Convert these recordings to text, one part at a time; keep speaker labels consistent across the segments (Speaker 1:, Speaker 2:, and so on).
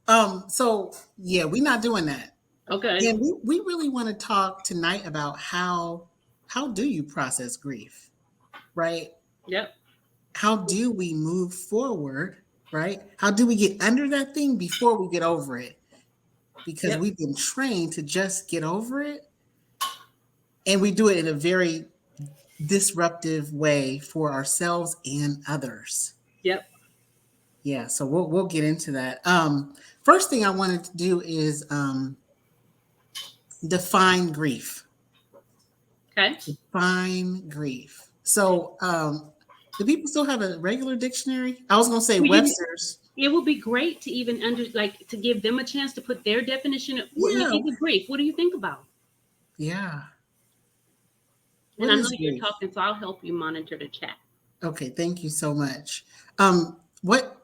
Speaker 1: So yeah, we're not doing that.
Speaker 2: Okay.
Speaker 1: And we really want to talk tonight about how do you process grief, right?
Speaker 2: Yep.
Speaker 1: How do we move forward, right? How do we get under that thing before we get over it? Because
Speaker 2: Yep.
Speaker 1: we've been trained to just get over it, and we do it in a very disruptive way for ourselves and others.
Speaker 2: Yep.
Speaker 1: Yeah, so we'll get into that. First thing I wanted to do is define grief.
Speaker 2: Okay.
Speaker 1: Define grief. So, do people still have a regular dictionary? I was going to say
Speaker 2: Well,
Speaker 1: Webster's.
Speaker 2: it would be great to even like to give them a chance to put their definition when you
Speaker 1: Yeah,
Speaker 2: think of grief. What do you think about?
Speaker 1: yeah.
Speaker 2: And
Speaker 1: What
Speaker 2: I know
Speaker 1: is
Speaker 2: you're
Speaker 1: grief?
Speaker 2: talking, so I'll help you monitor the chat.
Speaker 1: Okay, thank you so much. What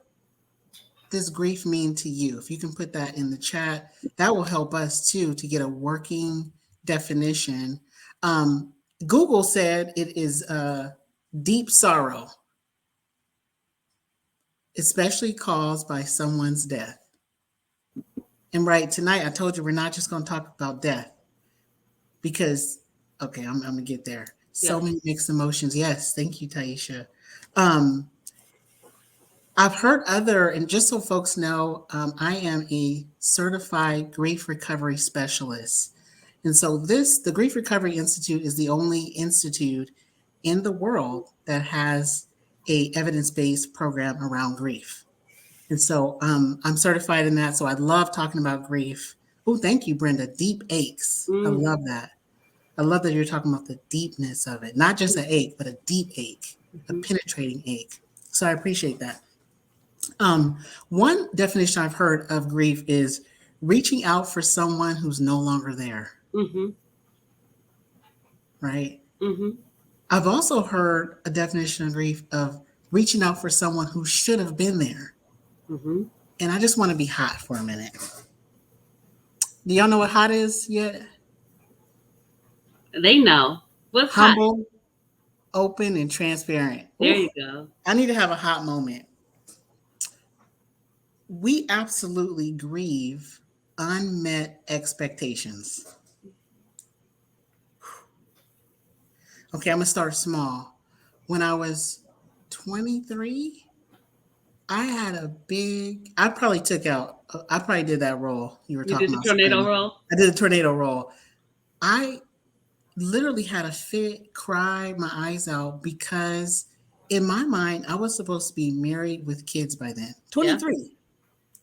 Speaker 1: does grief mean to you? If you can put that in the chat, that will help us too to get a working definition. Um, Google said it is deep sorrow, especially caused by someone's death. And right tonight, I told you we're not just going to talk about death because, okay, I'm going to get there. So
Speaker 2: Yep.
Speaker 1: many mixed emotions. Yes, thank you, Taisha. Um, I've heard other, and just so folks know, I am a certified grief recovery specialist. And so the Grief Recovery Institute is the only institute in the world that has a evidence-based program around grief. And so I'm certified in that. So I love talking about grief. Oh, thank you, Brenda. Deep aches. I
Speaker 2: Mm-hmm.
Speaker 1: love that. I love that you're talking about the deepness of it, not just an ache, but a deep ache, a penetrating ache. So I appreciate that. One definition I've heard of grief is reaching out for someone who's no longer there,
Speaker 2: Mm-hmm.
Speaker 1: right?
Speaker 2: Mm-hmm.
Speaker 1: I've also heard a definition of grief of reaching out for someone who should have been there.
Speaker 2: Mm-hmm.
Speaker 1: And I just want to be hot for a minute. Do y'all know what hot is yet?
Speaker 2: They know what's hot.
Speaker 1: Humble, open, and transparent.
Speaker 2: There
Speaker 1: Ooh,
Speaker 2: you go.
Speaker 1: I need to have a hot moment. We absolutely grieve unmet expectations. Okay, I'm gonna start small. When I was 23, I had a big. I probably took out. I probably did that roll you were
Speaker 2: You did
Speaker 1: talking
Speaker 2: the
Speaker 1: about,
Speaker 2: tornado
Speaker 1: Sabrina.
Speaker 2: roll.
Speaker 1: I did a tornado roll. I literally had a fit, cried my eyes out because in my mind I was supposed to be married with kids by then.
Speaker 2: Yeah.
Speaker 1: 23,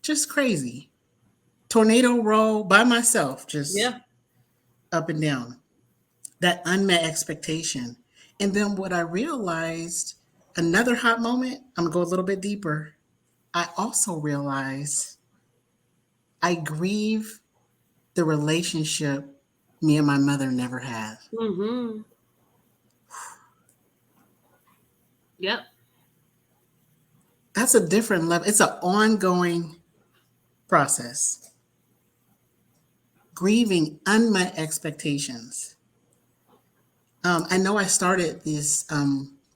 Speaker 1: just crazy. Tornado roll by myself, just
Speaker 2: Yeah.
Speaker 1: up and down. That unmet expectation. And then what I realized, another hot moment, I'm gonna go a little bit deeper. I also realized I grieve the relationship me and my mother never had.
Speaker 2: Mm-hmm. Yep.
Speaker 1: That's a different level. It's an ongoing process. Grieving unmet expectations. I know I started this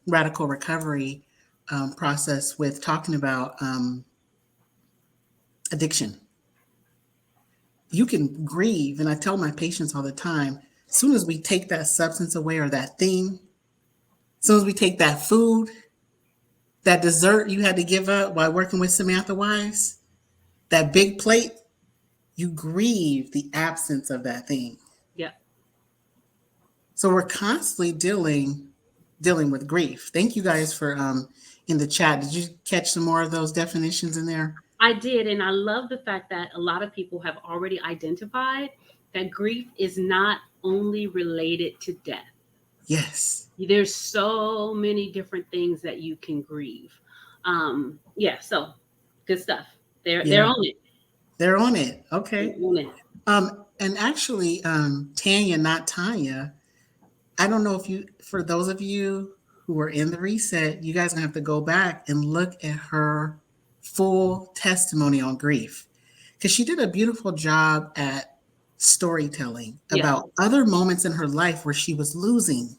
Speaker 1: radical recovery process with talking about addiction. You can grieve, and I tell my patients all the time, as soon as we take that substance away or that thing, as soon as we take that food, that dessert you had to give up while working with Samantha Wise, that big plate, you grieve the absence of that thing.
Speaker 2: Yep.
Speaker 1: So we're constantly dealing with grief. Thank you guys for in the chat. Did you catch some more of those definitions in there?
Speaker 2: I did, and I love the fact that a lot of people have already identified that grief is not only related to death.
Speaker 1: Yes.
Speaker 2: There's so many different things that you can grieve. Yeah, so good stuff. They're
Speaker 1: Yeah.
Speaker 2: on it.
Speaker 1: They're on it.
Speaker 2: They're
Speaker 1: Okay.
Speaker 2: on it.
Speaker 1: And actually, Tanya, not Tanya, I don't know if you, for those of you who were in the reset, you guys are gonna have to go back and look at her full testimony on grief because she did a beautiful job at storytelling
Speaker 2: Yeah.
Speaker 1: about other moments in her life where she was losing,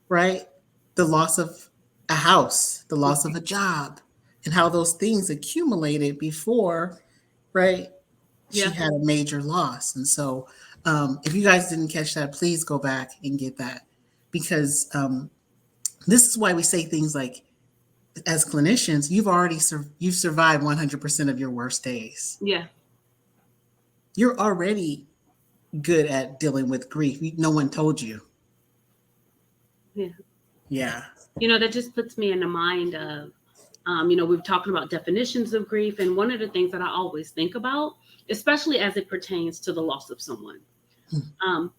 Speaker 1: right? The loss of a house, the loss of a job, and how those things accumulated before right? She
Speaker 2: Yeah.
Speaker 1: had a major loss. And so, if you guys didn't catch that, please go back and get that because this is why we say things like, as clinicians, you've survived 100% of your worst days.
Speaker 2: Yeah.
Speaker 1: You're already good at dealing with grief. No one told you.
Speaker 2: Yeah.
Speaker 1: Yeah.
Speaker 2: That just puts me in the mind of, we've talking about definitions of grief. And one of the things that I always think about, especially as it pertains to the loss of someone, um,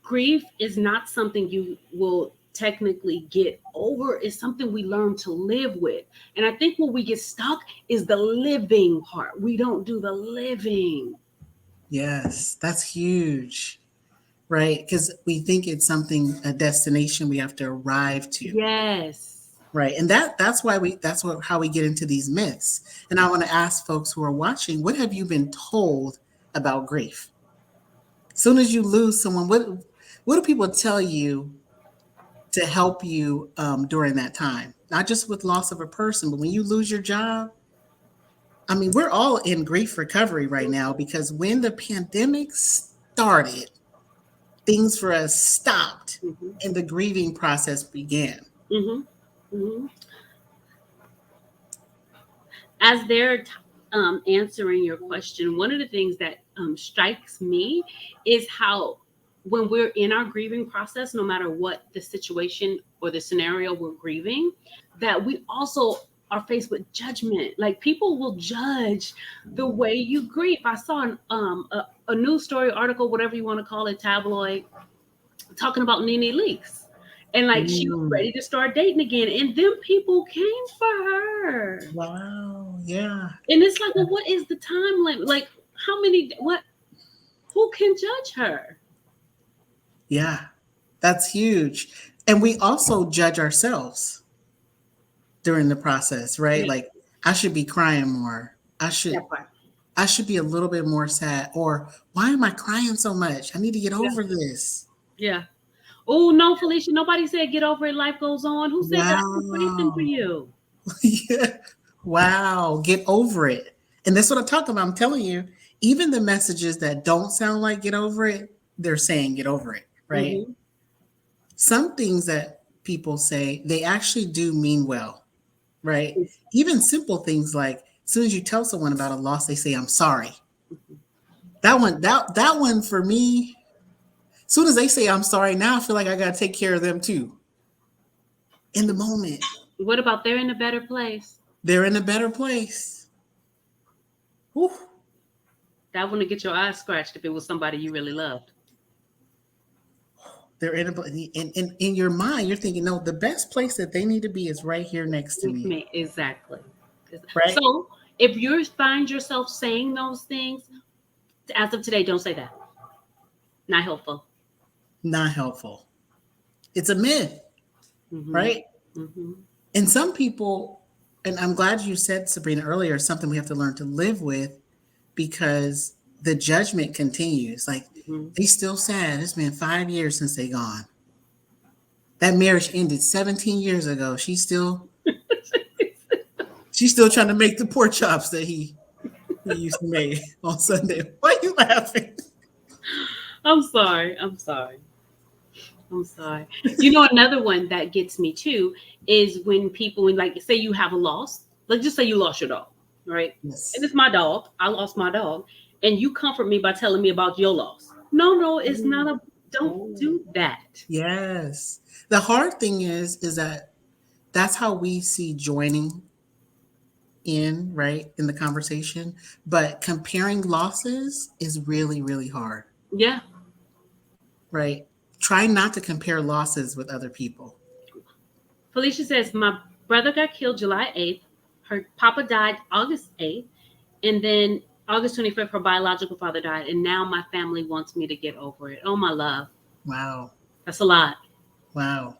Speaker 2: grief is not something you will technically get over. It's something we learn to live with. And I think where we get stuck is the living part. We don't do the living.
Speaker 1: Yes, that's huge, right? Because we think it's something, a destination we have to arrive to,
Speaker 2: Yes.
Speaker 1: right? And how we get into these myths. And I want to ask folks who are watching, what have you been told about grief? As soon as you lose someone, what do people tell you to help you during that time? Not just with loss of a person, but when you lose your job. I mean, we're all in grief recovery right now because when the pandemic started, things for us stopped
Speaker 2: Mm-hmm.
Speaker 1: and the grieving process began.
Speaker 2: Mm-hmm. Mm-hmm. As they're answering your question, one of the things that strikes me is how, when we're in our grieving process, no matter what the situation or the scenario we're grieving, that we also are faced with judgment. Like, people will judge the way you grieve. I saw a news story, article, whatever you want to call it, tabloid, talking about Nene Leakes. And like, she was
Speaker 1: Mm,
Speaker 2: ready to start dating again, and them people came for her.
Speaker 1: wow. Yeah.
Speaker 2: And it's like, well, what is the time limit? Like, how many, what, who can judge her?
Speaker 1: Yeah. That's huge. And we also judge ourselves during the process, right?
Speaker 2: Yeah,
Speaker 1: Like, I should be crying more.
Speaker 2: that part.
Speaker 1: I should be a little bit more sad. Or why am I crying so much? I need to get
Speaker 2: Yeah.
Speaker 1: over this.
Speaker 2: Yeah. Oh, no, Felicia, nobody said get over it. Life goes on. Who said that? I'm praying for
Speaker 1: Wow.
Speaker 2: you.
Speaker 1: Yeah. Wow. Get over it. And that's what I'm talking about. I'm telling you, even the messages that don't sound like get over it, they're saying get over it, right?
Speaker 2: Mm-hmm.
Speaker 1: Some things that people say, they actually do mean well, right? Even simple things like as soon as you tell someone about a loss, they say, I'm sorry. That one for me, as soon as they say I'm sorry, now I feel like I gotta take care of them too. In the moment.
Speaker 2: What about they're in a better place?
Speaker 1: They're in a better place. Whew.
Speaker 2: That wouldn't get your eyes scratched if it was somebody you really loved.
Speaker 1: They're in your mind, you're thinking, no, the best place that they need to be is right here next to
Speaker 2: With
Speaker 1: me.
Speaker 2: me, exactly.
Speaker 1: Right?
Speaker 2: So if you find yourself saying those things, as of today, don't say that. Not helpful.
Speaker 1: Not helpful. It's a myth,
Speaker 2: Mm-hmm.
Speaker 1: right?
Speaker 2: Mm-hmm.
Speaker 1: And some people, and I'm glad you said, Sabrina, earlier, something we have to learn to live with because the judgment continues. Like,
Speaker 2: Mm-hmm.
Speaker 1: they still sad. It's been 5 years since they gone. That marriage ended 17 years ago. She's still trying to make the pork chops that he used to make on Sunday. Why are you laughing?
Speaker 2: I'm sorry. I'm sorry. I'm sorry. Another one that gets me too is when people, when, like, say you have a loss, like, just say you lost your dog, right? And
Speaker 1: Yes.
Speaker 2: it's my dog. I lost my dog. And you comfort me by telling me about your loss. No, it's not don't do that.
Speaker 1: Yes. The hard thing is that that's how we see joining in, right, in the conversation. But comparing losses is really, really hard,
Speaker 2: Yeah.
Speaker 1: right? Try not to compare losses with other people.
Speaker 2: Felicia says, my brother got killed July 8th. Her papa died August 8th. And then August 25th, her biological father died. And now my family wants me to get over it. Oh, my love.
Speaker 1: Wow.
Speaker 2: That's a lot.
Speaker 1: Wow.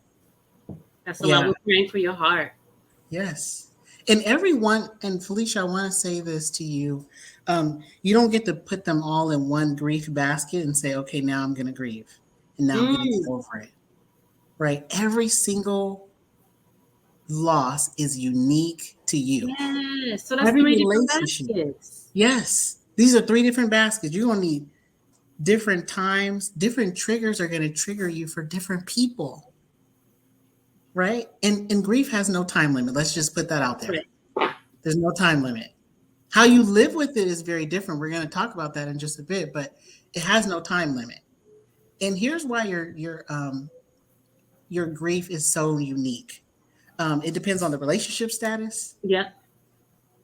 Speaker 2: That's a lot.
Speaker 1: Yeah.
Speaker 2: We're praying for your heart.
Speaker 1: Yes. And everyone, and Felicia, I want to say this to you. You don't get to put them all in one grief basket and say, okay, now I'm going to grieve and now I'm going to get
Speaker 2: Mm.
Speaker 1: over it, right? Every single loss is unique to you.
Speaker 2: Yes. So that's
Speaker 1: Every
Speaker 2: three different
Speaker 1: relationship.
Speaker 2: baskets.
Speaker 1: Yes. These are three different baskets. You're going to need different times, different triggers are going to trigger you for different people, right? And grief has no time limit. Let's just put that out there.
Speaker 2: Correct.
Speaker 1: There's no time limit. How you live with it is very different. We're going to talk about that in just a bit, but it has no time limit. And here's why your grief is so unique. It depends on the relationship status,
Speaker 2: Yeah.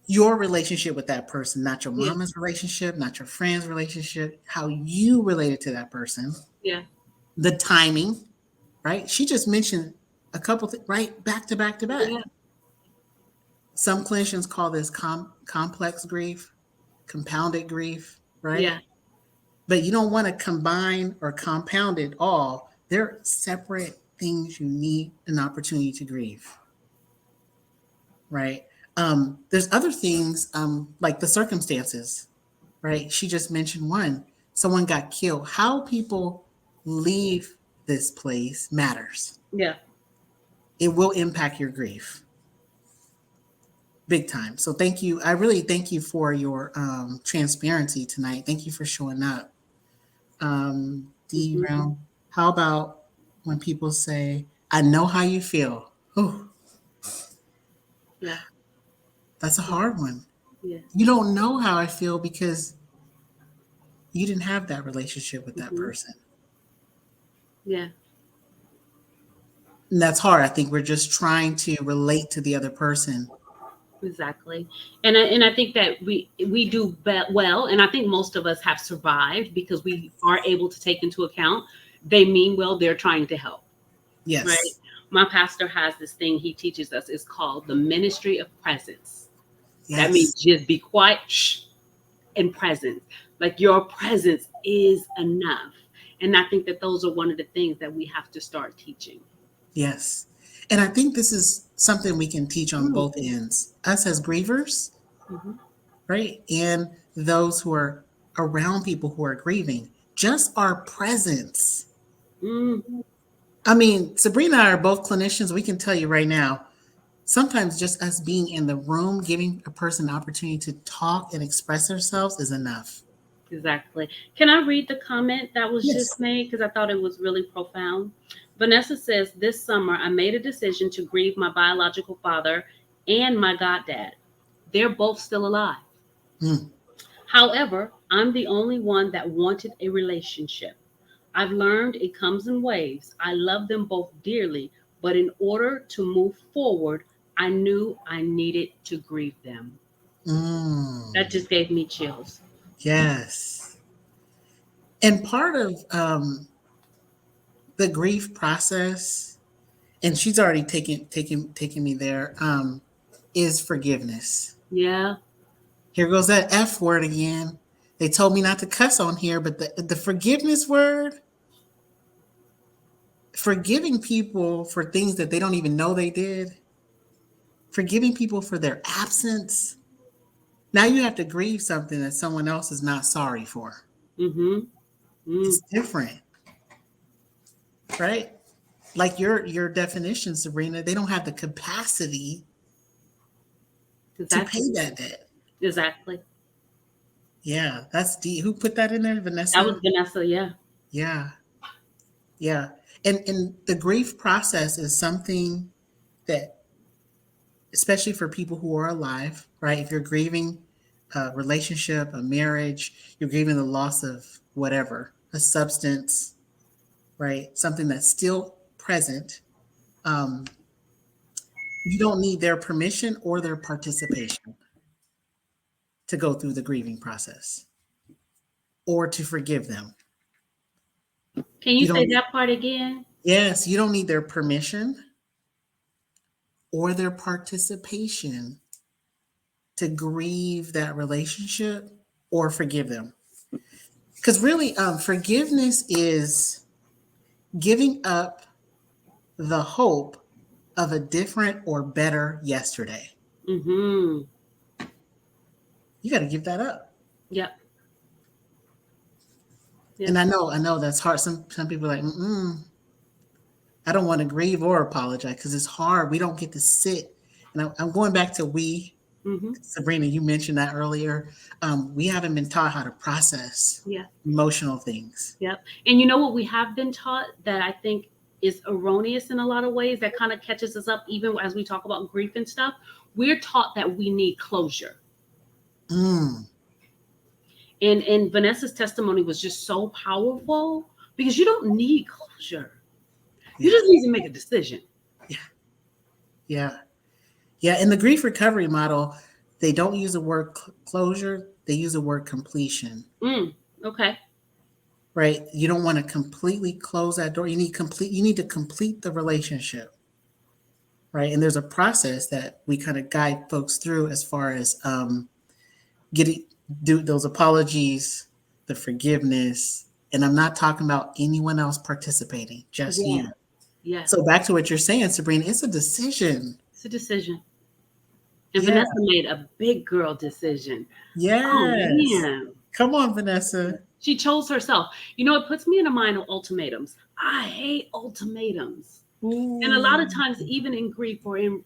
Speaker 1: your relationship with that person, not your
Speaker 2: Yeah.
Speaker 1: mama's relationship, not your friend's relationship, how you related to that person,
Speaker 2: Yeah.
Speaker 1: the timing, right? She just mentioned a couple things, right? Back to back to back.
Speaker 2: Yeah.
Speaker 1: Some clinicians call this complex grief, compounded grief, right?
Speaker 2: Yeah.
Speaker 1: But you don't want to combine or compound it all. They're separate things you need an opportunity to grieve, right? There's other things like the circumstances, right? She just mentioned one. Someone got killed. How people leave this place matters.
Speaker 2: Yeah.
Speaker 1: It will impact your grief big time. So thank you. I really thank you for your transparency tonight. Thank you for showing up. D
Speaker 2: Hmm.
Speaker 1: round. How about when people say, "I know how you feel"? Oh,
Speaker 2: Yeah.
Speaker 1: that's a hard one.
Speaker 2: Yes.
Speaker 1: You don't know how I feel because you didn't have that relationship with that
Speaker 2: Hmm.
Speaker 1: person.
Speaker 2: Yeah.
Speaker 1: And that's hard. I think we're just trying to relate to the other person.
Speaker 2: Exactly. And I think that we do well, and I think most of us have survived because we are able to take into account they mean well, they're trying to help, right?
Speaker 1: Yes.
Speaker 2: My pastor has this thing he teaches us. It's called the ministry of presence. That means
Speaker 1: Yes.
Speaker 2: just be quiet, shh, and present. Like your presence is enough. And I think that those are one of the things that we have to start teaching.
Speaker 1: Yes. And I think this is something we can teach on
Speaker 2: Mm.
Speaker 1: both ends. Us as grievers,
Speaker 2: Mhm.
Speaker 1: right? And those who are around people who are grieving. Just our presence.
Speaker 2: Mm.
Speaker 1: I mean, Sabrina and I are both clinicians. We can tell you right now, sometimes just us being in the room, giving a person an opportunity to talk and express themselves is enough.
Speaker 2: Exactly. Can I read the comment that was
Speaker 1: Yes.
Speaker 2: just made? Because I thought it was really profound. Vanessa says, this summer I made a decision to grieve my biological father and my goddad. They're both still alive.
Speaker 1: Mm,
Speaker 2: However, I'm the only one that wanted a relationship. I've learned it comes in waves. I love them both dearly, but in order to move forward, I knew I needed to grieve them. That
Speaker 1: mm,
Speaker 2: just gave me chills.
Speaker 1: yes. And part of the grief process, and she's already taken me there, is forgiveness.
Speaker 2: Yeah.
Speaker 1: Here goes that F word again. They told me not to cuss on here, but the forgiveness word, forgiving people for things that they don't even know they did, forgiving people for their absence. Now you have to grieve something that someone else is not sorry for.
Speaker 2: Mm-hmm.
Speaker 1: It's
Speaker 2: Mm.
Speaker 1: different, right? Like your definition, Sabrina, they don't have the capacity to pay
Speaker 2: Exactly.
Speaker 1: that debt.
Speaker 2: Exactly.
Speaker 1: Yeah, that's deep. Who put that in there?
Speaker 2: That was
Speaker 1: Vanessa?
Speaker 2: Vanessa. Yeah.
Speaker 1: Yeah, yeah. And the grief process is something that, especially for people who are alive, right? If you're grieving a relationship, a marriage, you're grieving the loss of whatever, a substance, right? Something that's still present. Um, you don't need their permission or their participation to go through the grieving process or to forgive them.
Speaker 2: Can you
Speaker 1: You
Speaker 2: say
Speaker 1: don't,
Speaker 2: that part again?
Speaker 1: yes, you don't need their permission or their participation to grieve that relationship or forgive them. Because really, forgiveness is giving up the hope of a different or better yesterday.
Speaker 2: Mm-hmm.
Speaker 1: You got to give that up.
Speaker 2: Yep.
Speaker 1: And
Speaker 2: Yep.
Speaker 1: I know that's hard. Some people are like, I don't want to grieve or apologize because it's hard. We don't get to sit. And I'm going back to we.
Speaker 2: Mm-hmm.
Speaker 1: Sabrina, you mentioned that earlier. We haven't been taught how to process
Speaker 2: Yeah.
Speaker 1: emotional things.
Speaker 2: Yep. And you know what we have been taught that I think is erroneous in a lot of ways that kind of catches us up even as we talk about grief and stuff. We're taught that we need closure.
Speaker 1: Mm,
Speaker 2: And Vanessa's testimony was just so powerful because you don't need closure. You
Speaker 1: yeah,
Speaker 2: just need to make a decision.
Speaker 1: yeah, yeah, yeah. In the grief recovery model, they don't use the word closure; they use the word completion.
Speaker 2: Mm, okay.
Speaker 1: Right? You don't want to completely close that door. You need to complete the relationship, right? And there's a process that we kind of guide folks through as far as getting do those apologies, the forgiveness, and I'm not talking about anyone else participating, just
Speaker 2: Yeah.
Speaker 1: you.
Speaker 2: Yeah.
Speaker 1: So back to what you're saying, Sabrina, it's a decision.
Speaker 2: It's a decision. And
Speaker 1: Yeah.
Speaker 2: Vanessa made a big girl decision. Oh
Speaker 1: Yes.
Speaker 2: man.
Speaker 1: Come on, Vanessa.
Speaker 2: She chose herself. You know, it puts me in a mind of ultimatums. I hate ultimatums. And a lot
Speaker 1: Ooh.
Speaker 2: of times, even in grief or in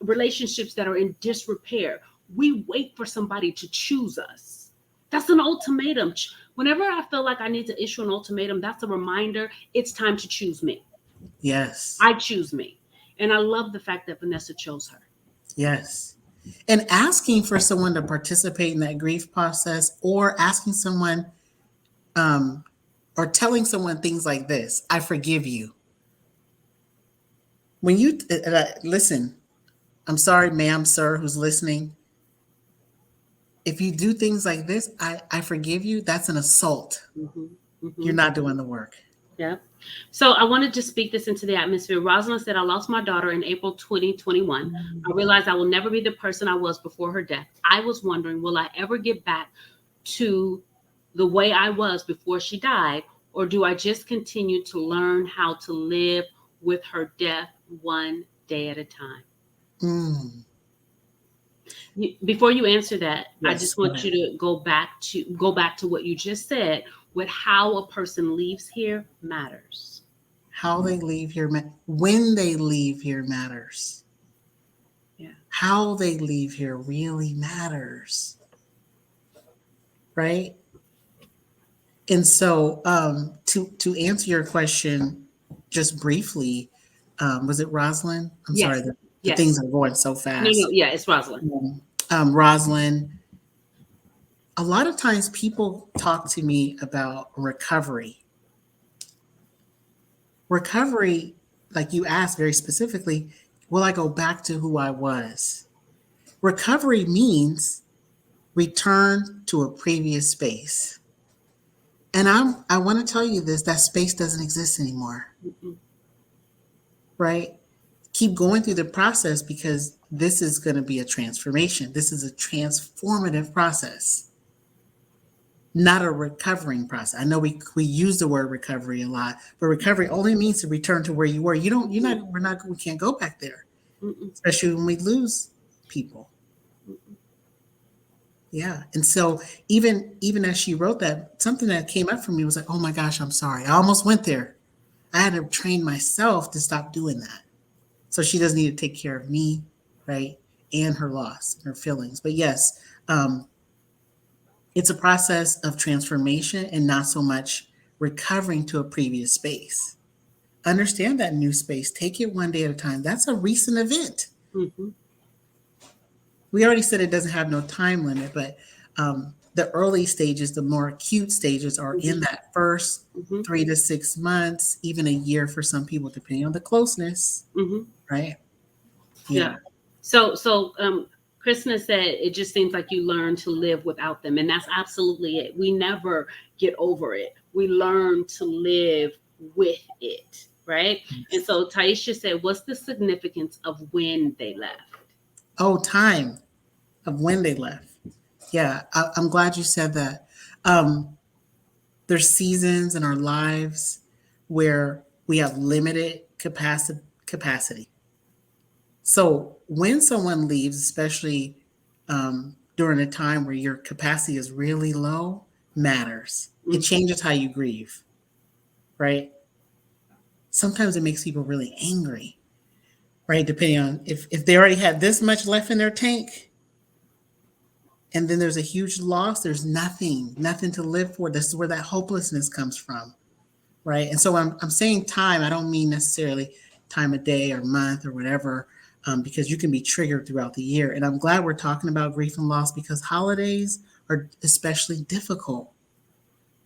Speaker 2: relationships that are in disrepair, we wait for somebody to choose us. That's an ultimatum. Whenever I feel like I need to issue an ultimatum, that's a reminder it's time to choose me.
Speaker 1: Yes.
Speaker 2: I choose me. And I love the fact that Vanessa chose her.
Speaker 1: Yes. And asking for someone to participate in that grief process or asking someone um, or telling someone things like this, I forgive you. When you listen, I'm sorry, ma'am, sir, who's listening. If you do things like this, I forgive you, that's an assault.
Speaker 2: Mm-hmm.
Speaker 1: You're
Speaker 2: Mm-hmm.
Speaker 1: not doing the work.
Speaker 2: Yeah. So I wanted to speak this into the atmosphere. Rosalind said, I lost my daughter in April 2021. I realized I will never be the person I was before her death. I was wondering, will I ever get back to the way I was before she died? Or do I just continue to learn how to live with her death one day at a time?
Speaker 1: Mm,
Speaker 2: Before you answer that, I
Speaker 1: yes,
Speaker 2: just
Speaker 1: go
Speaker 2: want
Speaker 1: ahead.
Speaker 2: you to go back to what you just said with how a person leaves here matters.
Speaker 1: How they leave here, when they leave here matters.
Speaker 2: Yeah.
Speaker 1: How they leave here really matters, right? And so, to answer your question, just briefly, was it Rosalind? I'm sorry,
Speaker 2: Yes.
Speaker 1: the
Speaker 2: Yes.
Speaker 1: things are going so
Speaker 2: No, no,
Speaker 1: fast.
Speaker 2: yeah, it's Rosalind.
Speaker 1: Rosalind, a lot of times people talk to me about recovery. Recovery, like you asked very specifically, will I go back to who I was? Recovery means return to a previous space. And I want to tell you this, that space doesn't exist anymore,
Speaker 2: Mm-mm.
Speaker 1: right? Keep going through the process because this is going to be a transformation. This is a transformative process, not a recovering process. I know we use the word recovery a lot, but recovery only means to return to where you were. You don't, you're not, we're not, we can't go back there,
Speaker 2: Mm-mm.
Speaker 1: especially when we lose people.
Speaker 2: Mm-mm.
Speaker 1: Yeah. And so even as she wrote that, something that came up for me was like, oh my gosh, I'm sorry. I almost went there. I had to train myself to stop doing that. So she doesn't need to take care of me, right? And her loss, her feelings. But yes, it's a process of transformation and not so much recovering to a previous space. Understand that new space. Take it one day at a time. That's a recent event.
Speaker 2: Mm-hmm.
Speaker 1: We already said it doesn't have no time limit, but the early stages, the more acute stages, are in
Speaker 2: Mm-hmm.
Speaker 1: that first
Speaker 2: Mm-hmm.
Speaker 1: 3 to 6 months, even a year for some people, depending on the closeness,
Speaker 2: Mm-hmm.
Speaker 1: right?
Speaker 2: Yeah.
Speaker 1: Yeah.
Speaker 2: So Krishna said it just seems like you learn to live without them, and that's absolutely it. We never get over it. We learn to live with it, right? And so Taisha said, "What's the significance of when they left?"
Speaker 1: Oh, time of when they left. Yeah, I'm glad you said that. Um, there's seasons in our lives where we have limited capacity. So when someone leaves, especially during a time where your capacity is really low, matters. It
Speaker 2: Mm-hmm.
Speaker 1: changes how you grieve, right? Sometimes it makes people really angry, right? Depending on if they already had this much left in their tank, and then there's a huge loss. There's nothing to live for. This is where that hopelessness comes from, right? And so I'm saying time. I don't mean necessarily time of day or month or whatever, because you can be triggered throughout the year. And I'm glad we're talking about grief and loss because holidays are especially difficult,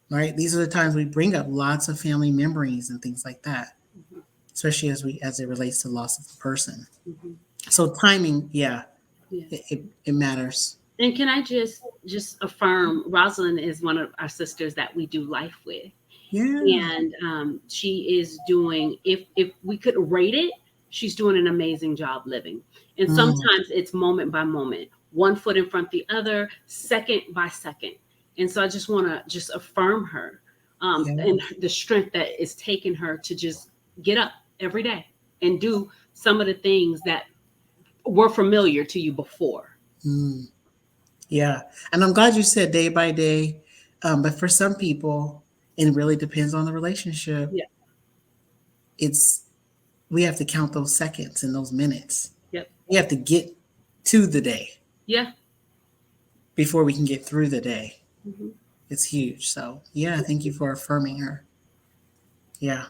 Speaker 1: right? These are the times we bring up lots of family memories and things like that,
Speaker 2: Mhm.
Speaker 1: especially as it relates to loss of the person.
Speaker 2: Mhm.
Speaker 1: So timing, yeah,
Speaker 2: Yes.
Speaker 1: it matters.
Speaker 2: And can I just affirm, Rosalind is one of our sisters that we do life with,
Speaker 1: Yeah.
Speaker 2: and she is doing. If we could rate it, she's doing an amazing job living. And
Speaker 1: Mm,
Speaker 2: sometimes it's moment by moment, one foot in front of the other, second by second. And so I just want to just affirm her,
Speaker 1: yeah.
Speaker 2: and the strength that is taking her to just get up every day and do some of the things that were familiar to you before.
Speaker 1: Mm, yeah. And I'm glad you said day by day. But for some people, it really depends on the relationship.
Speaker 2: Yeah.
Speaker 1: It's we have to count those seconds and those minutes.
Speaker 2: Yep.
Speaker 1: We have to get to the day
Speaker 2: Yeah.
Speaker 1: before we can get through the day.
Speaker 2: Mhm.
Speaker 1: It's huge. So yeah, thank you for affirming her. Yeah.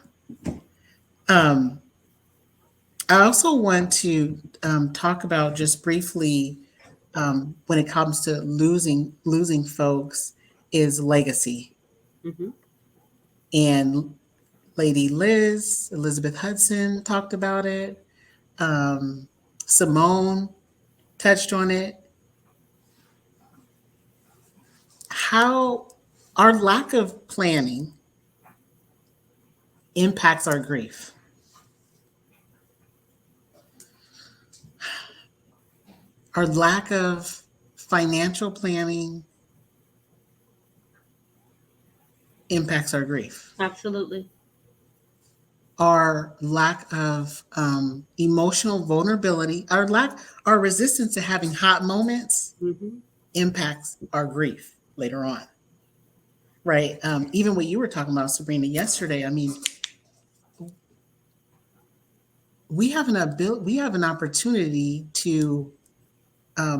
Speaker 1: Um, I also want to talk about just briefly when it comes to losing folks is legacy.
Speaker 2: Mhm.
Speaker 1: And Lady Elizabeth Hudson talked about it. Um, Simone touched on it. How our lack of planning impacts our grief. Our lack of financial planning impacts our grief.
Speaker 2: Absolutely.
Speaker 1: Our lack of emotional vulnerability, our resistance to having hot moments
Speaker 2: Mhm.
Speaker 1: impacts our grief later on, right? Even what you were talking about, Sabrina, yesterday. I mean, we have an opportunity to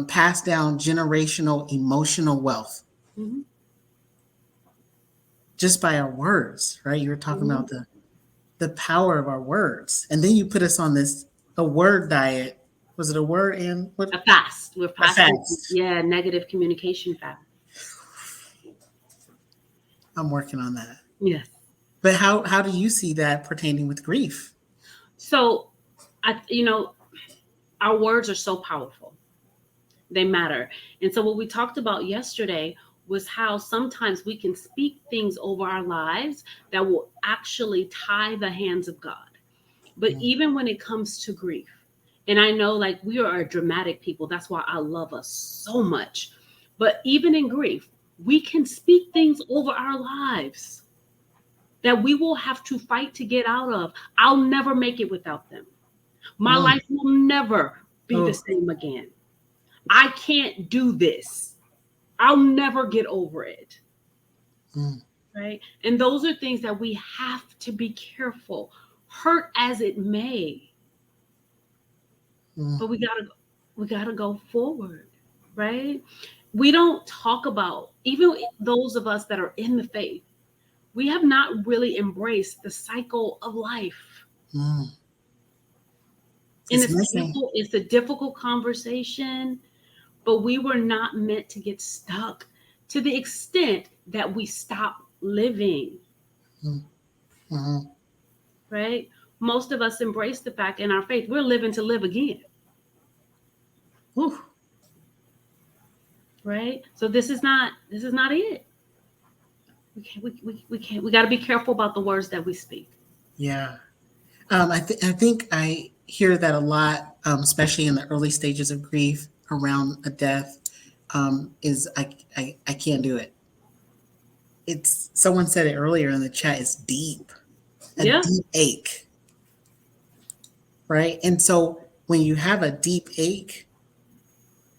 Speaker 1: pass down generational emotional wealth
Speaker 2: Mhm.
Speaker 1: just by our words, right? You were talking
Speaker 2: Mhm.
Speaker 1: about the power of our words, and then you put us on this a word diet. Was it a word and what
Speaker 2: A fast. We're
Speaker 1: a
Speaker 2: fasting.
Speaker 1: fast?
Speaker 2: Yeah, negative communication fast.
Speaker 1: I'm working on that.
Speaker 2: Yes.
Speaker 1: But how do you see that pertaining with grief?
Speaker 2: So, our words are so powerful. They matter. And so, what we talked about yesterday was how sometimes we can speak things over our lives that will actually tie the hands of God. But
Speaker 1: Mm,
Speaker 2: even when it comes to grief, and I know like we are dramatic people, that's why I love us so much. But even in grief, we can speak things over our lives that we will have to fight to get out of. I'll never make it without them. My
Speaker 1: mm,
Speaker 2: life will never be the
Speaker 1: oh,
Speaker 2: same again. I can't do this. I'll never get over it.
Speaker 1: mm,
Speaker 2: Right. And those are things that we have to be careful, hurt as it may,
Speaker 1: mm,
Speaker 2: but we gotta go forward, right? We don't talk about, even those of us that are in the faith, we have not really embraced the cycle of life.
Speaker 1: mm.
Speaker 2: And
Speaker 1: It's missing.
Speaker 2: it's a difficult conversation, but we were not meant to get stuck to the extent that we stop living,
Speaker 1: Mm, mm,
Speaker 2: right? Most of us embrace the fact in our faith we're living to live again,
Speaker 1: whew,
Speaker 2: right? So this is not it. We got to be careful about the words that we speak.
Speaker 1: yeah. I think I hear that a lot, especially in the early stages of grief around a death. Is I can't do it. It's someone said it earlier in the chat. It's deep, a
Speaker 2: Yeah.
Speaker 1: deep ache, right? And so when you have a deep ache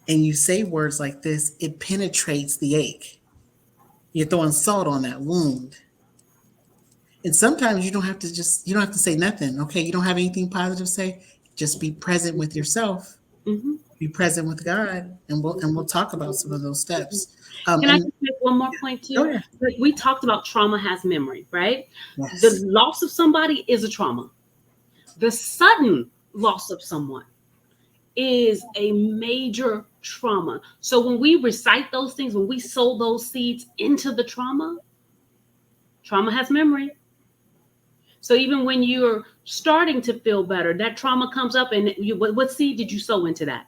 Speaker 1: and you say words like this, it penetrates the ache. You're throwing salt on that wound. And sometimes you don't have to say nothing. Okay, you don't have anything positive to say. Just be present with yourself
Speaker 2: Hmm.
Speaker 1: be present with God, and we'll talk about some of those steps.
Speaker 2: Can I
Speaker 1: And
Speaker 2: just make one more point
Speaker 1: oh
Speaker 2: too?
Speaker 1: yeah,
Speaker 2: Like we talked about trauma has memory, right? The
Speaker 1: yes,
Speaker 2: loss of somebody is a trauma. The sudden loss of someone is a major trauma. So when we recite those things, when we sow those seeds into the trauma, trauma has memory. So even when you're starting to feel better, that trauma comes up, and what seed did you sow into that?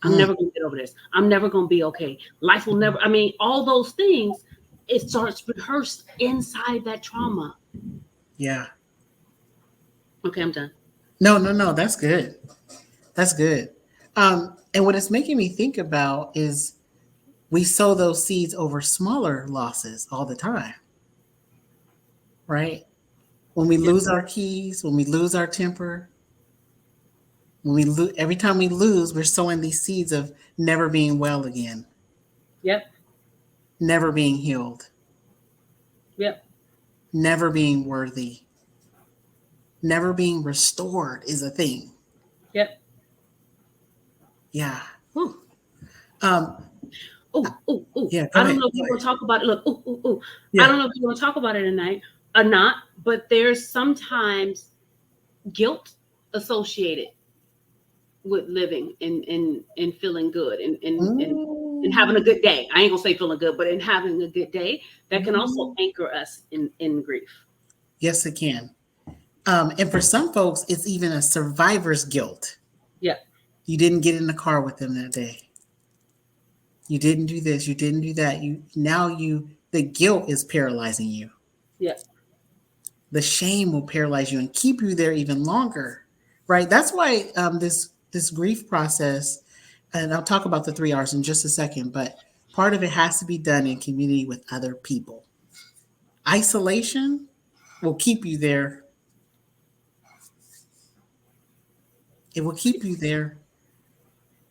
Speaker 2: I'm
Speaker 1: mm,
Speaker 2: never going to get over this. I'm never going to be okay. Life will never, I mean, all those things, it starts rehearsed inside that trauma.
Speaker 1: yeah.
Speaker 2: Okay, I'm done.
Speaker 1: No, no, no. That's good. That's good. And what it's making me think about is we sow those seeds over smaller losses all the time, right? When we
Speaker 2: Yep.
Speaker 1: lose our keys, when we lose our temper, when we every time we lose, we're sowing these seeds of never being well again,
Speaker 2: Yep.
Speaker 1: never being healed,
Speaker 2: Yep.
Speaker 1: never being worthy, never being restored is a thing.
Speaker 2: Yep.
Speaker 1: Yeah. Whew. Um,
Speaker 2: Oh, oh, oh.
Speaker 1: yeah, go
Speaker 2: I don't
Speaker 1: ahead.
Speaker 2: know if
Speaker 1: Go
Speaker 2: you're going
Speaker 1: ahead.
Speaker 2: to talk about it. Look, oh, oh, oh. I
Speaker 1: Yeah.
Speaker 2: don't know if you're going to talk about it tonight or not, but there's sometimes guilt associated with living and feeling good and having a
Speaker 1: Mm,
Speaker 2: good day. I ain't gonna say feeling good, but in having a good day, that can also
Speaker 1: mm.
Speaker 2: anchor us in grief.
Speaker 1: Yes, it can. And for some folks, it's even a survivor's guilt.
Speaker 2: Yeah,
Speaker 1: You didn't get in the car with them that day. You didn't do this. You didn't do that. The guilt is paralyzing you.
Speaker 2: yeah,
Speaker 1: The shame will paralyze you and keep you there even longer, right? That's why this grief process, and I'll talk about the 3 R's in just a second, but part of it has to be done in community with other people. Isolation will keep you there. It will keep you there.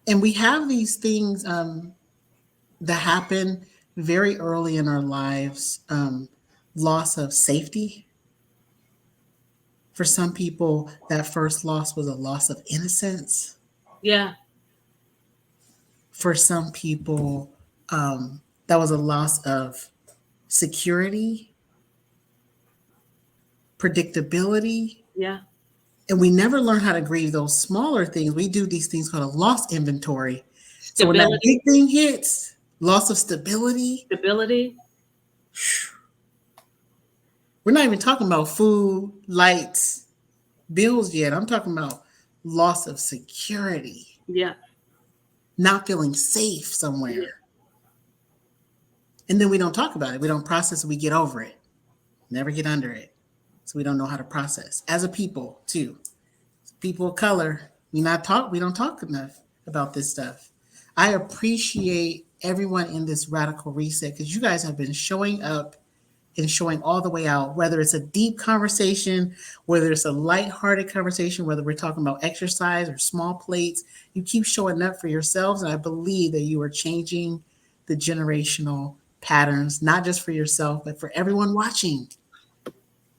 Speaker 1: And we have these things that happen very early in our lives. Loss of safety. For some people, that first loss was a loss of innocence.
Speaker 2: yeah,
Speaker 1: For some people, that was a loss of security, predictability.
Speaker 2: yeah.
Speaker 1: And we never learn how to grieve those smaller things. We do these things called a loss inventory. So when that
Speaker 2: Stability,
Speaker 1: big thing hits, loss of stability,
Speaker 2: stability.
Speaker 1: we're not even talking about food, lights, bills yet. I'm talking about loss of security,
Speaker 2: Yeah,
Speaker 1: not feeling safe
Speaker 2: yeah,
Speaker 1: somewhere. And then we don't talk about it. We don't process it. We get over it, never get under it. So we don't know how to process as a people too. People of color, we don't talk enough about this stuff. I appreciate everyone in this radical reset because you guys have been showing up and showing all the way out, whether it's a deep conversation, whether it's a lighthearted conversation, whether we're talking about exercise or small plates, you keep showing up for yourselves. And I believe that you are changing the generational patterns, not just for yourself, but for everyone watching,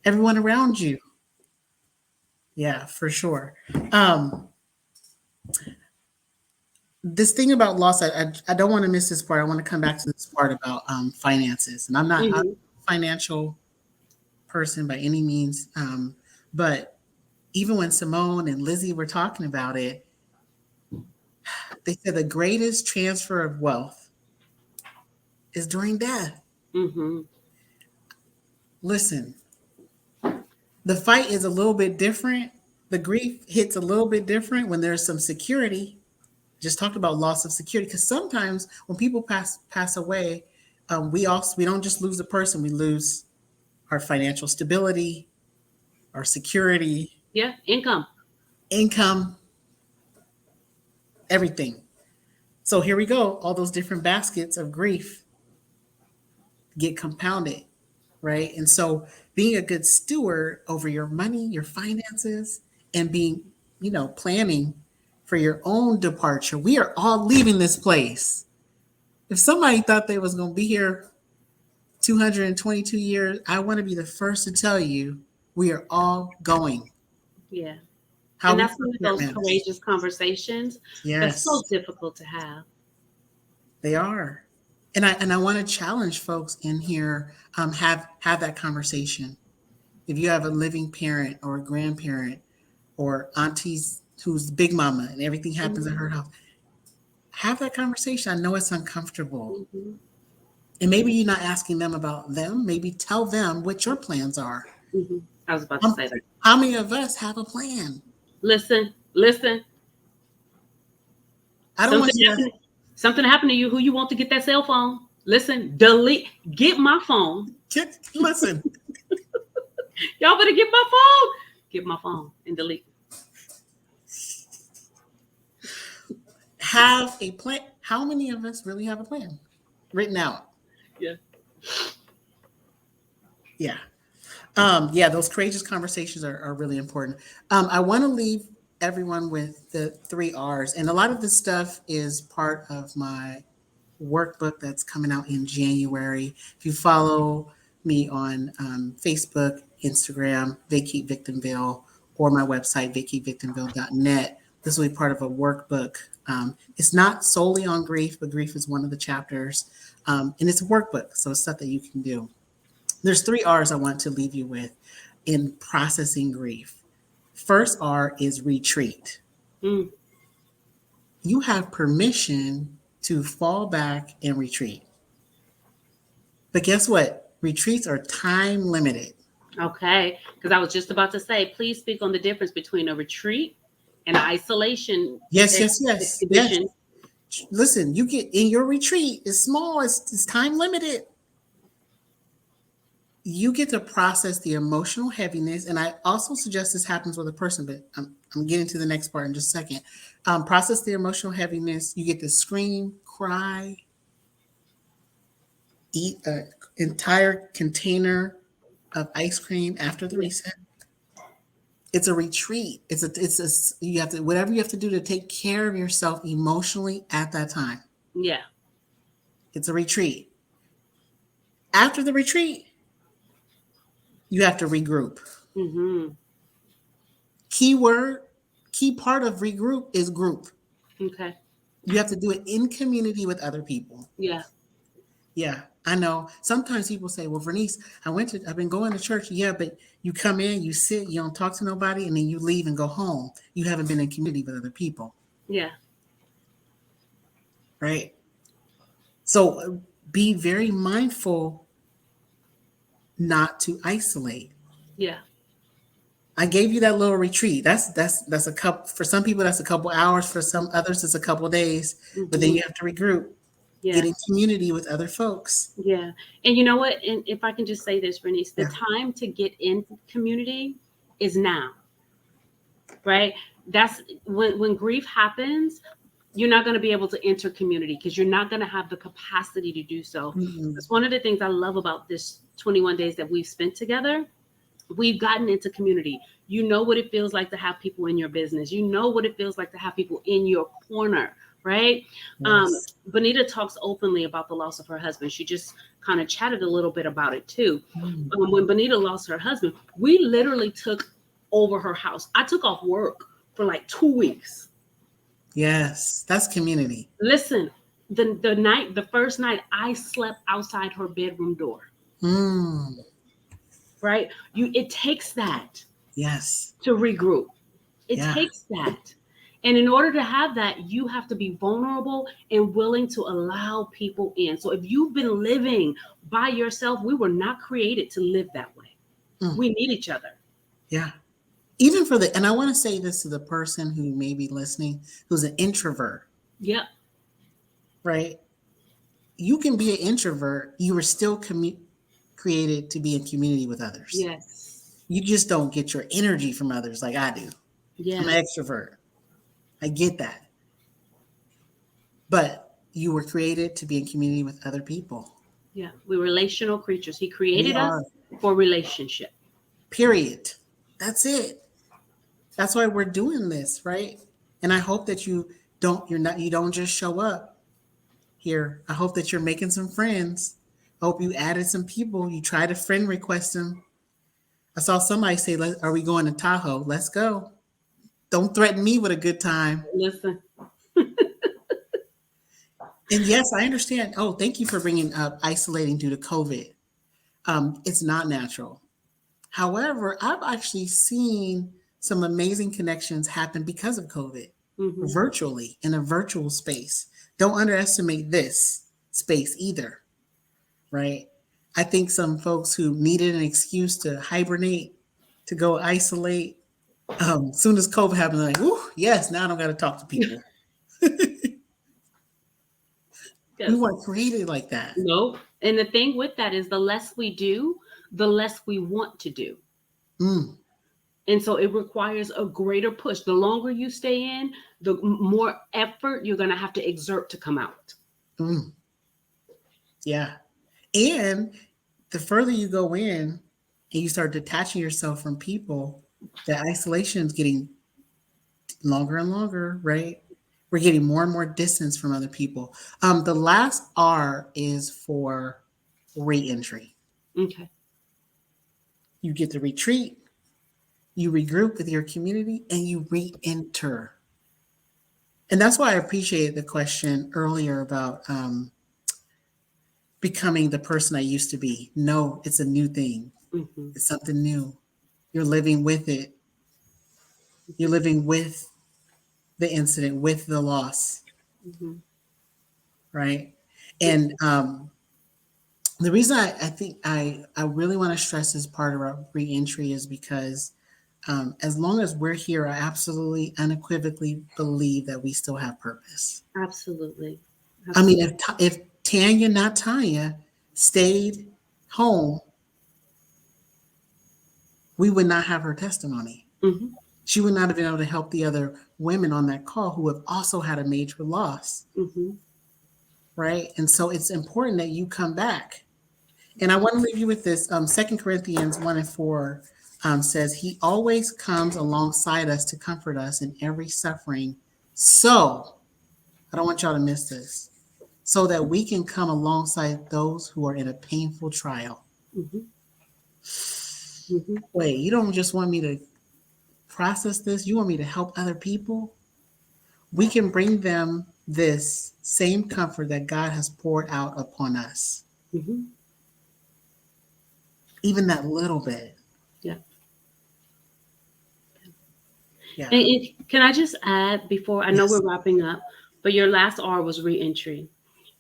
Speaker 1: everyone around you. Yeah, for sure. Um, this thing about loss, I don't want to miss this part. I want to come back to this part about finances. And I'm
Speaker 2: hmm
Speaker 1: a financial person by any means. But even when Simone and Lizzie were talking about it, they said the greatest transfer of wealth is during death.
Speaker 2: hmm
Speaker 1: Listen, the fight is a little bit different. The grief hits a little bit different when there's some security. Just talked about loss of security because sometimes when people pass away, we don't just lose a person, we lose our financial stability, our security,
Speaker 2: Yeah, income.
Speaker 1: income, everything. So here we go. All those different baskets of grief get compounded, right? And so being a good steward over your money, your finances, and being, planning for your own departure. We are all leaving this place. If somebody thought they was going to be here 222 years, I want to be the first to tell you we are all going.
Speaker 2: Yeah,
Speaker 1: how
Speaker 2: And
Speaker 1: we
Speaker 2: that's one of
Speaker 1: prepare
Speaker 2: those
Speaker 1: matters.
Speaker 2: courageous conversations that's so
Speaker 1: Yes,
Speaker 2: difficult to have.
Speaker 1: they are. And I want to challenge folks in here, have that conversation. If you have a living parent or a grandparent or aunties who's big mama and everything happens at
Speaker 2: Mhm,
Speaker 1: her house, have that conversation. I know it's uncomfortable.
Speaker 2: mhm,
Speaker 1: And maybe you're not asking them about them. Maybe tell them what your plans are.
Speaker 2: mhm. I was about to
Speaker 1: How,
Speaker 2: say that.
Speaker 1: how many of us have a plan?
Speaker 2: Listen, listen.
Speaker 1: I don't want
Speaker 2: Something
Speaker 1: you to
Speaker 2: happened. Something happened to you. Who you want to get that cell phone? Listen, delete. Get my phone.
Speaker 1: listen,
Speaker 2: Y'all better get my phone. Get my phone and delete.
Speaker 1: have a plan. How many of us really have a plan written out?
Speaker 2: Yeah.
Speaker 1: Yeah. Yeah, those courageous conversations are really important. I want to leave everyone with the 3 R's. And a lot of this stuff is part of my workbook that's coming out in January. If you follow me on Facebook, Instagram, Vacate Victimville, or my website, vacatevictimville.net, this will be part of a workbook. It's not solely on grief, but grief is one of the chapters. And it's a workbook, so it's stuff that you can do. There's 3 R's I want to leave you with in processing grief. First R is retreat.
Speaker 2: Mm,
Speaker 1: You have permission to fall back and retreat. But guess what? Retreats are time limited.
Speaker 2: okay. Because I was just about to say, please speak on the difference between a retreat and isolation
Speaker 1: Yes, yes, yes, yes.
Speaker 2: expedition.
Speaker 1: Listen, you get in your retreat, it's small, it's time limited. You get to process the emotional heaviness. And I also suggest this happens with a person, but I'm getting to the next part in just a second. Process the emotional heaviness. You get to scream, cry, eat an entire container of ice cream after the
Speaker 2: Yeah.
Speaker 1: reset. It's a retreat. You have to, whatever you have to do to take care of yourself emotionally at that time.
Speaker 2: Yeah.
Speaker 1: It's a retreat. After the retreat, you have to regroup.
Speaker 2: Mm-hmm.
Speaker 1: Key word, key part of regroup is group.
Speaker 2: Okay.
Speaker 1: You have to do it in community with other people.
Speaker 2: Yeah.
Speaker 1: Yeah, I know. Sometimes people say, "Well, Vernice, I've been going to church." Yeah, but you come in, you sit, you don't talk to nobody, and then you leave and go home. You haven't been in community with other people,
Speaker 2: Yeah.
Speaker 1: right? So be very mindful not to isolate.
Speaker 2: Yeah.
Speaker 1: I gave you that little retreat. That's a couple for some people. That's a couple hours. For some others, it's a couple days. But then
Speaker 2: Mm-hmm.
Speaker 1: you have to regroup, get
Speaker 2: Yeah.
Speaker 1: in community with other folks.
Speaker 2: Yeah. And you know what? And if I can just say this, Bernice, the
Speaker 1: Yeah.
Speaker 2: time to get in community is now, right? That's when grief happens, you're not going to be able to enter community because you're not going to have the capacity to do so.
Speaker 1: Mhm.
Speaker 2: That's one of the things I love about this 21 days that we've spent together. We've gotten into community. You know what it feels like to have people in your business. You know what it feels like to have people in your corner, right?
Speaker 1: Yes.
Speaker 2: Bonita talks openly about the loss of her husband. She just kind of chatted a little bit about it too.
Speaker 1: Mm.
Speaker 2: When Bonita lost her husband, we literally took over her house. I took off work for like 2 weeks.
Speaker 1: Yes. That's community.
Speaker 2: Listen, the first night, I slept outside her bedroom door.
Speaker 1: Mm.
Speaker 2: Right? It takes that
Speaker 1: Yes.
Speaker 2: to regroup. It
Speaker 1: Yeah.
Speaker 2: takes that. And in order to have that, you have to be vulnerable and willing to allow people in. So if you've been living by yourself, we were not created to live that way.
Speaker 1: Mm.
Speaker 2: We need each other.
Speaker 1: Yeah. Even for and I want to say this to the person who may be listening, who's an introvert,
Speaker 2: Yep.
Speaker 1: right? You can be an introvert. You were still created to be in community with others.
Speaker 2: Yes.
Speaker 1: You just don't get your energy from others like I do. I'm
Speaker 2: Yeah.
Speaker 1: an extrovert. I get that. But you were created to be in community with other people.
Speaker 2: Yeah. We're relational creatures. He
Speaker 1: We
Speaker 2: created us
Speaker 1: are,
Speaker 2: for relationship.
Speaker 1: period. That's it. That's why we're doing this, right? And I hope that you don't just show up here. I hope that you're making some friends. I hope you added some people. You try to friend request them. I saw somebody say, "Are we going to Tahoe? Let's go." Don't threaten me with a good time.
Speaker 2: Listen.
Speaker 1: And yes, I understand. Oh, thank you for bringing up isolating due to COVID. It's not natural. However, I've actually seen some amazing connections happen because of COVID,
Speaker 2: Hmm.
Speaker 1: virtually in a virtual space. Don't underestimate this space either, right? I think some folks who needed an excuse to hibernate, to go isolate, soon as COVID happened, like, ooh, yes, now I don't got to talk to people. We
Speaker 2: Yes.
Speaker 1: weren't created like that.
Speaker 2: No. And the thing with that is the less we do, the less we want to do.
Speaker 1: Mm,
Speaker 2: And so it requires a greater push. The longer you stay in, the more effort you're going to have to exert to come out.
Speaker 1: mm, yeah. And the further you go in and you start detaching yourself from people, the isolation is getting longer and longer, right? We're getting more and more distance from other people. The last R is for reentry.
Speaker 2: Okay.
Speaker 1: You get to retreat, you regroup with your community, and you re-enter. And that's why I appreciated the question earlier about becoming the person I used to be. No, it's a new thing.
Speaker 2: Hmm.
Speaker 1: It's something new. You're living with it. You're living with the incident, with the loss,
Speaker 2: Hmm.
Speaker 1: right?
Speaker 2: Yeah.
Speaker 1: And the reason I think I really want to stress this part about reentry is because as long as we're here, I absolutely unequivocally believe that we still have purpose.
Speaker 2: Absolutely.
Speaker 1: I mean,
Speaker 2: Absolutely.
Speaker 1: if Tanya, not Tanya, stayed home, we would not have her testimony.
Speaker 2: Hmm.
Speaker 1: She would not have been able to help the other women on that call who have also had a major loss,
Speaker 2: Hmm.
Speaker 1: right? And so it's important that you come back. And I want to leave you with this. 2 Corinthians 1:4 says, He always comes alongside us to comfort us in every suffering. So, I don't want y'all to miss this, so that we can come alongside those who are in a painful trial.
Speaker 2: Hmm. Hmm.
Speaker 1: Wait, you don't just want me to process this, you want me to help other people? We can bring them this same comfort that God has poured out upon us,
Speaker 2: Hmm.
Speaker 1: even that little bit.
Speaker 2: Yeah.
Speaker 1: Yeah.
Speaker 2: And can I just add before I know
Speaker 1: Yes.
Speaker 2: we're wrapping up, but your last R was reentry.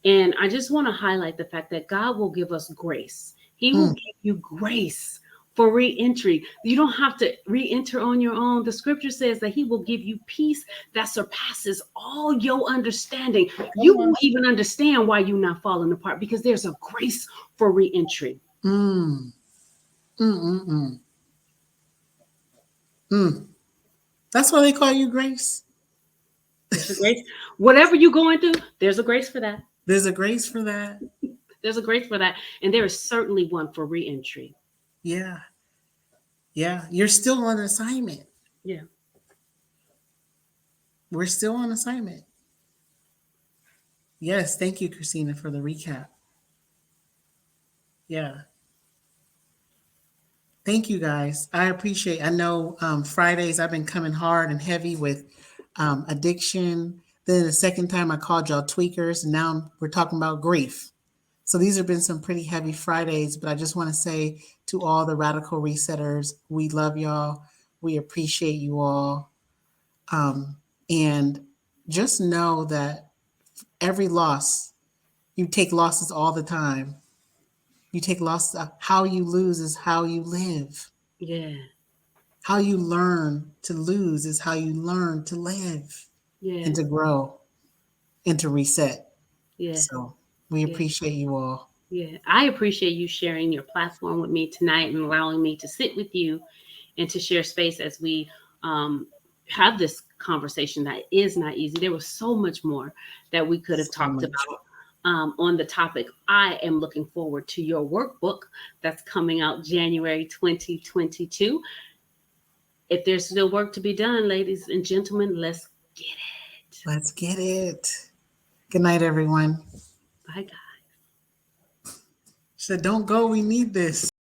Speaker 2: And I just want to highlight the fact that God will give us grace. He will
Speaker 1: Mm,
Speaker 2: give you grace for reentry. You don't have to re-enter on your own. The scripture says that He will give you peace that surpasses all your understanding.
Speaker 1: come
Speaker 2: You
Speaker 1: on.
Speaker 2: won't even understand why you're not falling apart because there's a grace for reentry.
Speaker 1: Mm, mm, mm, mm, mm. That's why they call you Grace.
Speaker 2: There's a grace. Whatever you're going through, there's a grace for that.
Speaker 1: There's a grace for that.
Speaker 2: There's a grace for that. And there is certainly one for reentry.
Speaker 1: Yeah. Yeah. You're still on assignment.
Speaker 2: Yeah.
Speaker 1: We're still on assignment. Yes. Thank you, Christina, for the recap. Yeah. Thank you guys. I appreciate. I know Fridays I've been coming hard and heavy with addiction. Then the second time I called y'all tweakers, and now we're talking about grief. So these have been some pretty heavy Fridays, but I just want to say to all the radical resetters, we love y'all. We appreciate you all. And just know that every loss, you take losses all the time. You take losses. How you lose is how you live.
Speaker 2: Yeah.
Speaker 1: How you learn to lose is how you learn to live
Speaker 2: Yeah.
Speaker 1: and to grow and to reset.
Speaker 2: Yeah.
Speaker 1: So we
Speaker 2: Yeah.
Speaker 1: appreciate you all.
Speaker 2: Yeah. I appreciate you sharing your platform with me tonight and allowing me to sit with you and to share space as we um, have this conversation that is not easy. There was so much more that we could have
Speaker 1: So
Speaker 2: talked
Speaker 1: much.
Speaker 2: about on the topic. I am looking forward to your workbook that's coming out January 2022. If there's still work to be done, ladies and gentlemen, let's get it.
Speaker 1: Let's get it. Good night, everyone.
Speaker 2: Bye, guys.
Speaker 1: She said, don't go. We need this.